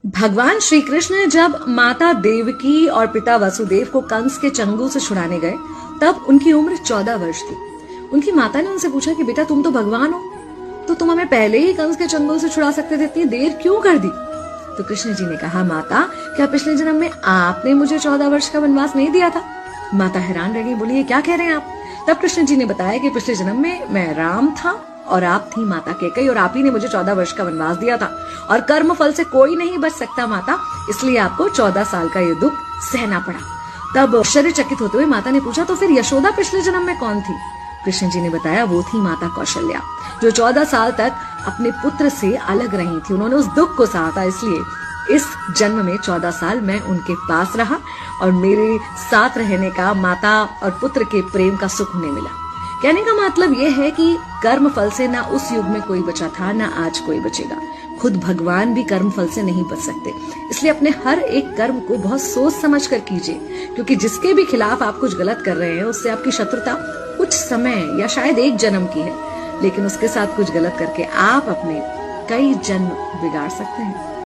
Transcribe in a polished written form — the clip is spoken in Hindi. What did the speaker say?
भगवान श्री कृष्ण जब माता देवकी और पिता वसुदेव को कंस के चंगुल से छुड़ाने गए तब उनकी उम्र 14 वर्ष थी। उनकी माता ने उनसे पूछा कि बेटा तुम तो भगवान हो, तो तुम हमें पहले ही कंस के चंगुल से छुड़ा सकते थे, इतनी देर क्यों कर दी? तो कृष्ण जी ने कहा, माता क्या पिछले जन्म में आपने मुझे 14 वर्ष का वनवास नहीं दिया था? माता हैरान रह गई, बोली ये क्या कह रहे हैं आप? तब कृष्ण जी ने बताया कि पिछले जन्म में मैं राम था और आप थी माता कैकेयी और आप ही ने मुझे 14 वर्ष का वनवास दिया था और कर्म फल से कोई नहीं बच सकता माता, इसलिए आपको 14 साल का ये दुख सहना पड़ा। तब आश्चर्यचकित होते हुए माता ने पूछा, तो फिर यशोदा पिछले जन्म में कौन थी? कृष्ण जी ने बताया, वो थी माता कौशल्या, जो 14 साल तक अपने पुत्र से अलग रही थी। उन्होंने उस दुख को सहा था, इसलिए इस जन्म में 14 साल मैं उनके पास रहा और मेरे साथ रहने का माता और पुत्र के प्रेम का सुख उन्हें मिला। कहने का मतलब यह है कि कर्म फल से ना उस युग में कोई बचा था, ना आज कोई बचेगा। खुद भगवान भी कर्म फल से नहीं बच सकते, इसलिए अपने हर एक कर्म को बहुत सोच समझ कर कीजिए, क्योंकि जिसके भी खिलाफ आप कुछ गलत कर रहे हैं उससे आपकी शत्रुता कुछ समय या शायद एक जन्म की है, लेकिन उसके साथ कुछ गलत करके आप अपने कई जन्म बिगाड़ सकते हैं।